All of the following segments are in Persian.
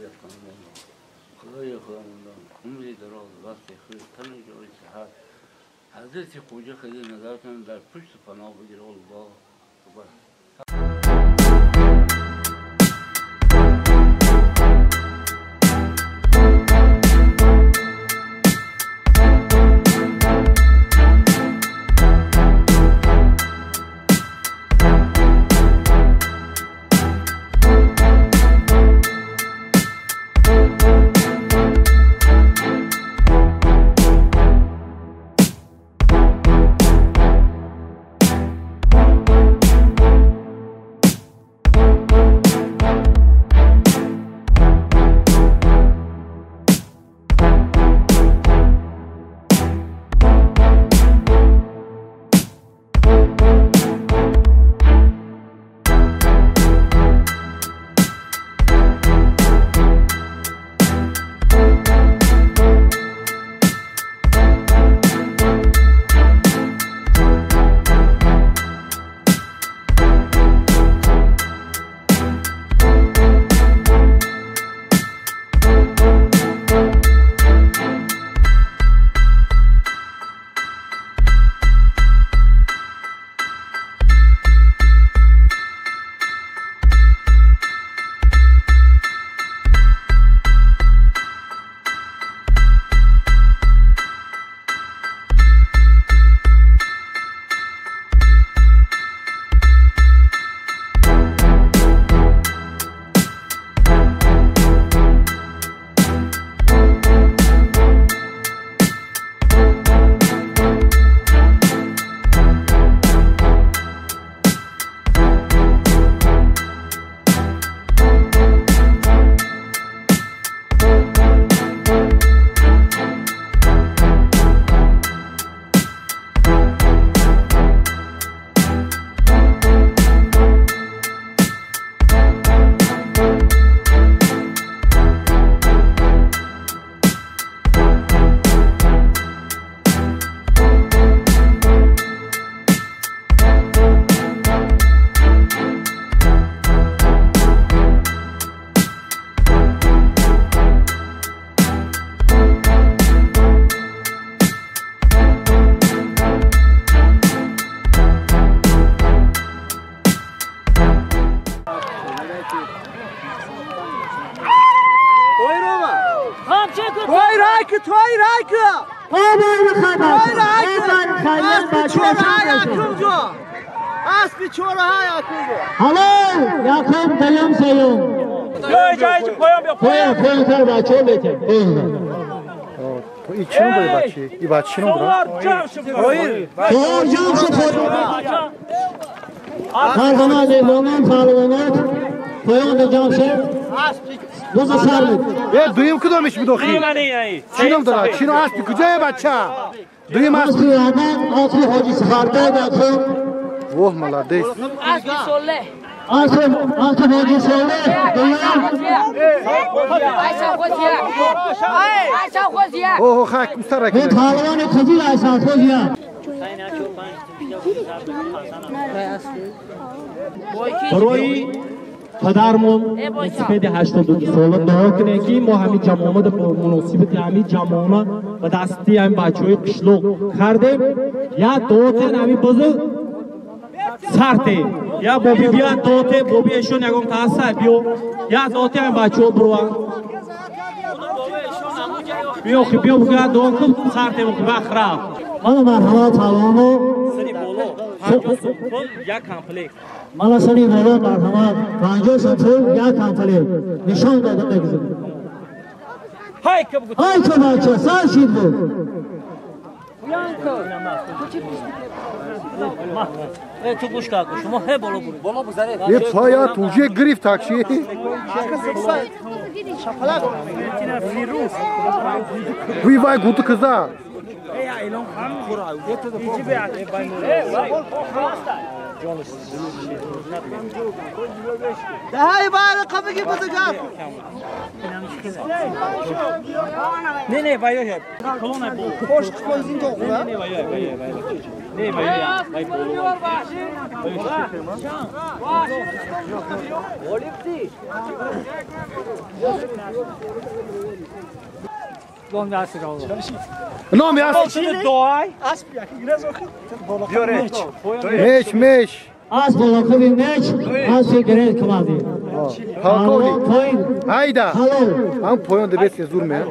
yapkanım oldu. Kılaya kılamından, kumli daralı, vasti kıyı, tanı joyi sahat. Hazreti Koca Kızı zaten der püştü panağı bir oldu. Hello, Yakup Dayam Sayım. Koyun kar bahçe bete. İçini böyle bahçe. İbaçını bırak. Hayır. Doğru sıfır. Kardama devronan sağlığına koyun da camşe. Buzu sarlık. Duyum kudamış bir dokuyum. Çin'im da. Çin'im aspi kucaya bahçe. Duyum aspi. Aspi yerden altı hoca sıfarda bakın. Oh maladayız. Aspi solle. Altı hoca solle. Ayşe Hoca. Ayşe Hoca. Oh hak ustarak. Bu Taliban'ı kızıl Ayşe Hoca. برای پدرمون نسبت 82 سال دعا کنه که ما همین جمعه در مناسبت همین جمعه و دستی همین بچه‌های قشلوق خردیم یا دوتن همین بزرگ سرته یا بابی بیا دوته بابیشون یکم تاسه بیو یا دوته همین بچه‌ها بروان بیو خیبیو بگه دوم کم سرته مکم بخراب من مرحبا سلامو یک کامپلیت مالا سری بالا مرحمت 50 سنفر یک کامپلیت نشان داده بگذارم های که بچه سر شید بود تو گوش کاک شما هی بالا برو یه پایا توجه گریف تاکشی وی وای گوتو کزا Daha ibaret kapı gibi tutacağım. Ne bayo hep. Hoş koyun da okula. Ne bayo. Ne bayo ya. نام هست میش از بالا خوبی میچ از فکرت کمادی پاکولی هایدا هم پایان دبست زور می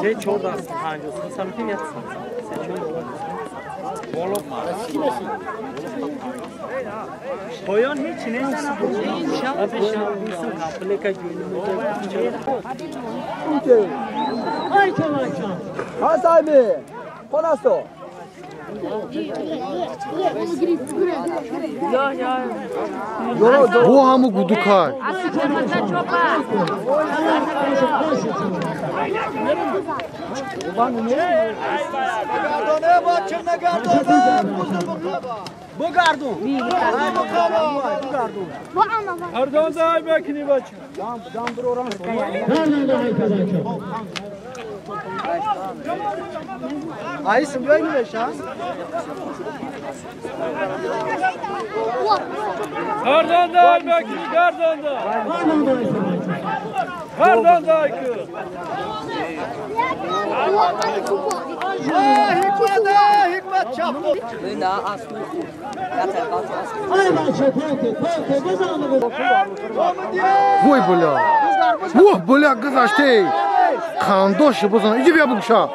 سه چهار دست پنجاه سمتی میاد پایان هیچی نیست ها صاحبی کن است تو بو همو گودو کار بگردون اردان دای بکنی بچه ای سمیای نمیشه اردان دای بکنی گردان دای اردان دای که حکمت چاپ وای بلا وای بلا گذاشته خاندوش بزن اینجا بیا بگشا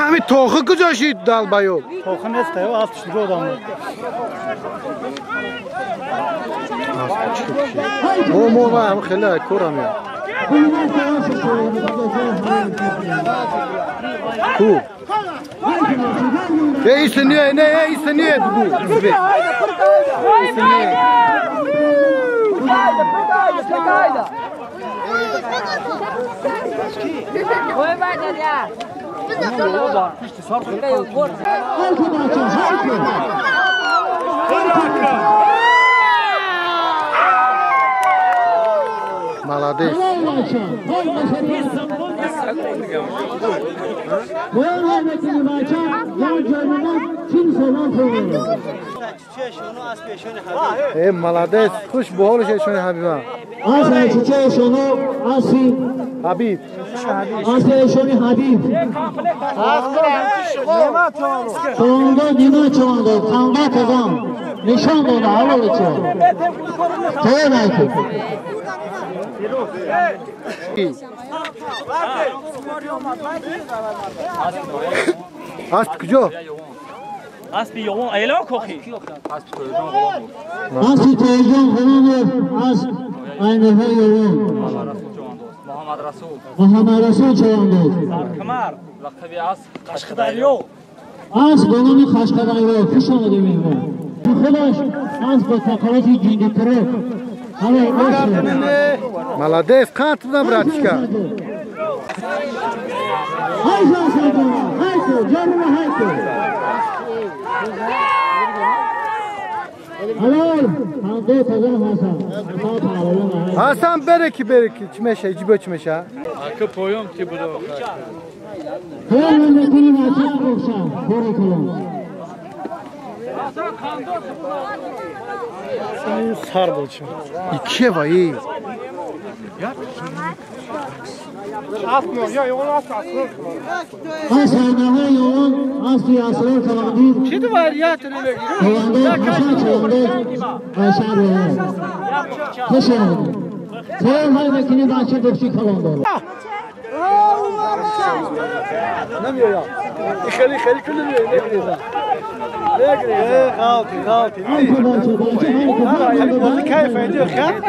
همین توخه کجاشید دال بایو توخه نیست و از چیزی آدم مو هم خیلی کورم یا کو ایست نیه نه ایست نیه بگو Молодец. Молодец. خوش به حالش ایشون حبیبم. از چیچه شما اسی حبیب. از ایشون حبیب. چونگا دینا چونگا تنگا کدام نشان داده حالا چه. تو نایکی. Asp kujا؟ اسبی یوان ایلا کوخی اسبی تیجان خانم اسب اینه یوان محمد رسول چوان داد کمر لقبی اسب قشقدریو اسب به نام قشقدریو پیش آمده میمون خودش اسب با فقراتی جیدی تره Молодец, как ты братишка? Hasan bereki çmeşe, cibo çmeşe. Akı poyum ki bu da. Poyum ki bu da. Sar bolçu. İkiye var iyi. سرنوه یوان از توی اصلا کلاندید چی تو واریات نمیگیری؟ کلانده کشان کلانده شهر روان کشان سلام های مکنی بچه دفشی کلانده نمیاد خیلی کلی نمیاد نگیره خالتی بازی کیف ایدیو خیلی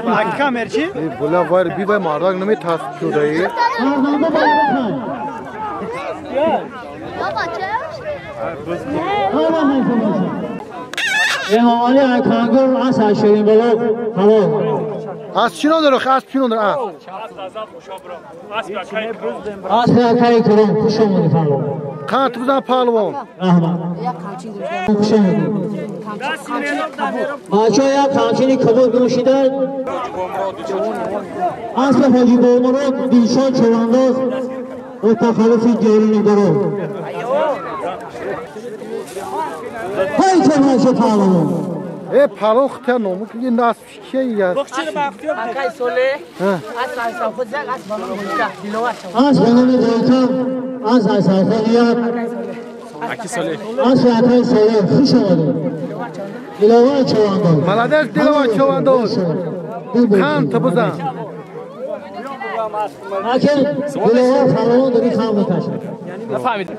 اکا مرچی بولا وار بی بای مارداگ نمی تاس کودایی مردانده باید بخوای بابا امامالی اکانگر از هشترین بلوک هلو از چی نداره از چی نداره از اکایی کرم خوش آمدی فلو کانت بزن پالوان رحمت خوش آمدی بچه ها یک کانچینی کبود نوشیدن اسب حاجی بومرک دیشان چوانداز و تخلفی گیری ندارو های که بچه پالوان پالو خطر نمو که یه نصف شیعی است اکای سوله از خود زگ از بالون بودشا دیلوه از بنام دیتا از اصافانیت از اکای سوله خوش آمده دیلوه چوانداز ملادش دیلوه چوانداز کانت بزن اکل دیلوه فلوان داری خام بکشن نفهمیدم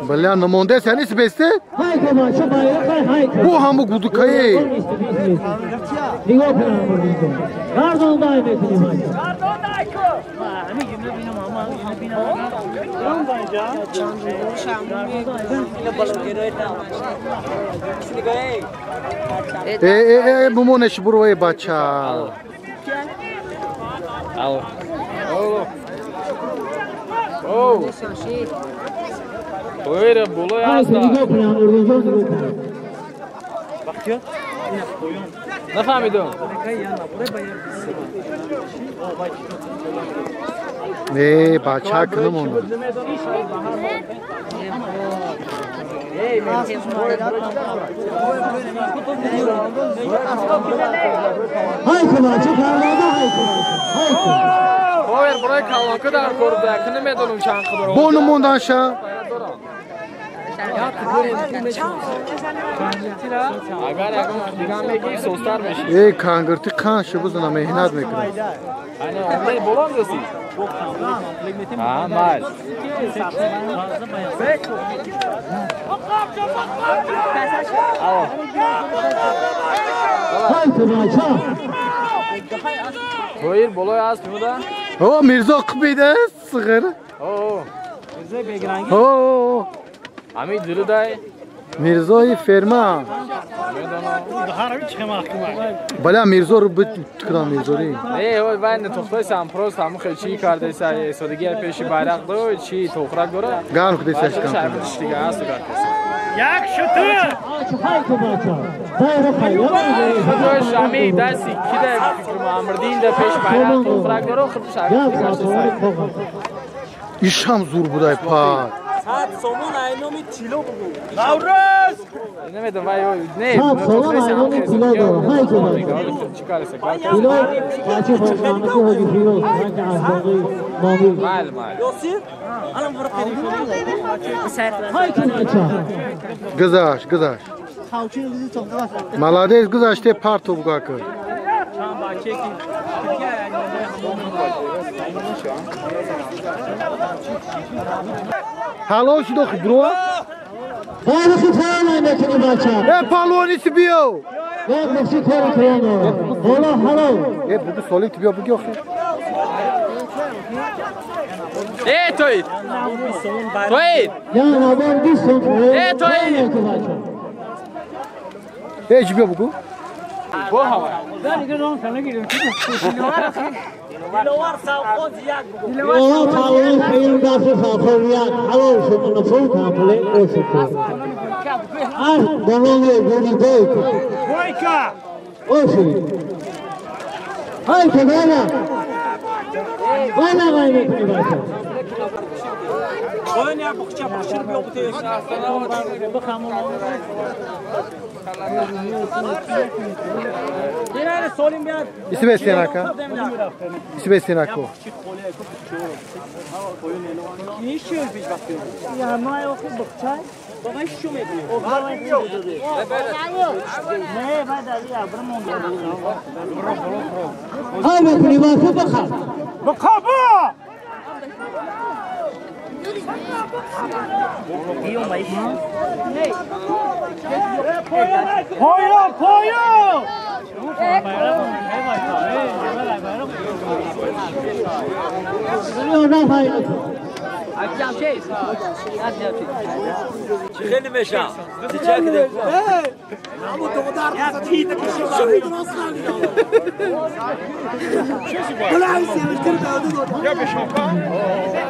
بله نمونده سنی سپسته های که بچه باید های که بو همو گودکایی نگاه کنم بردیم گردان دای میکنیم های بمونش بروی بچه Buyurun bulu های که نگاه کنم بردیم جان نگاه کنم نفهمیدم بچه کنمون های که بچه پرواده های که Hayır burayı kalmakıdan korudu. Yakını medalın şankıdır. بو نموندن شا Agar yakın digan begi sostar meşi. کانگرتی کان شو بزنم مهنت میکنم Hani onları bulamıyorsun. Ha mal. های که بچه Buyur bolu yaz burada. او میرزا قبیده صغیر او Ami dili day. میرزای فرما بله میرزا رو بتکنم میرزاری Oy ben de toxtay sampros tamı xelçi kardesa sodagi peşi bayraq do çi toxrak dora. گرم کدی سش کن Şerbet iştiga asu karkas. های که بچه دایره خیلی Xo'sh ami dasi kida fikrim amirdin da peş bayraq toxrak dora xirdi şerbet iştiga. ایشم زور بودای پا Demedim vay oy ne? Saat soğan ayranı kilo doğru. Hay kilo. Çıkarırsa کیلو بچه خوشنامه که حاجی فیروز رنگ احمقی مامی mal mal. های که بچه گذاشت گذاشت ملادیس گذاشته پارتو بگاه کن حالا شدو خبرو باید خیلی نمیکنی بچه پالوانیسی بیو یک نفسی کاری کنم حالا حالا بگو سالیت بیا بگو آخی Toyid. Toyid. یا نبان 20 سنت تویید. چی بیا بگو Bu hava. یا پاوان خیلی دفت فاکریت حلال شما نفون کامله اوشکو بانوی بودی بیت اوشی های که بالا وانا غايب کنی باشه Oyun yapıkça başır bir optayız. Yine solim bir. İsi beslenaka. İsi beslenaka. Ne iş yiyor biz bakıyoruz? Ya ne yok bakçay. Baba iş şu mu yapıyor? Ne بدل ya برمون غايب کنی باشه بخواب Bakaba! Koyun, koyun! ona fayda Akşam şey. Çıkın meşa. Sıcak de. Ya tiydi kişi var. Ulan sevindir kaldı. Ya be şampan.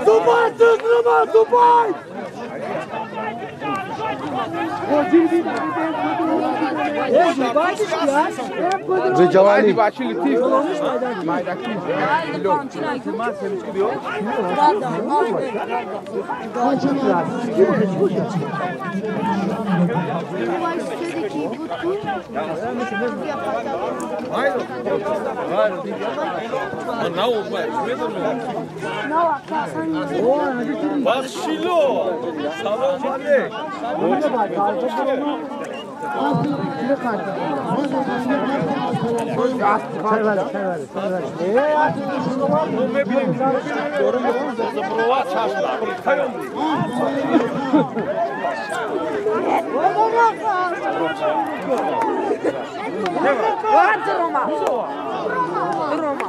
Dubai tuzlama Dubai. Ve cevali. Bak Şilo. Salam aleyk. Roma. Roma.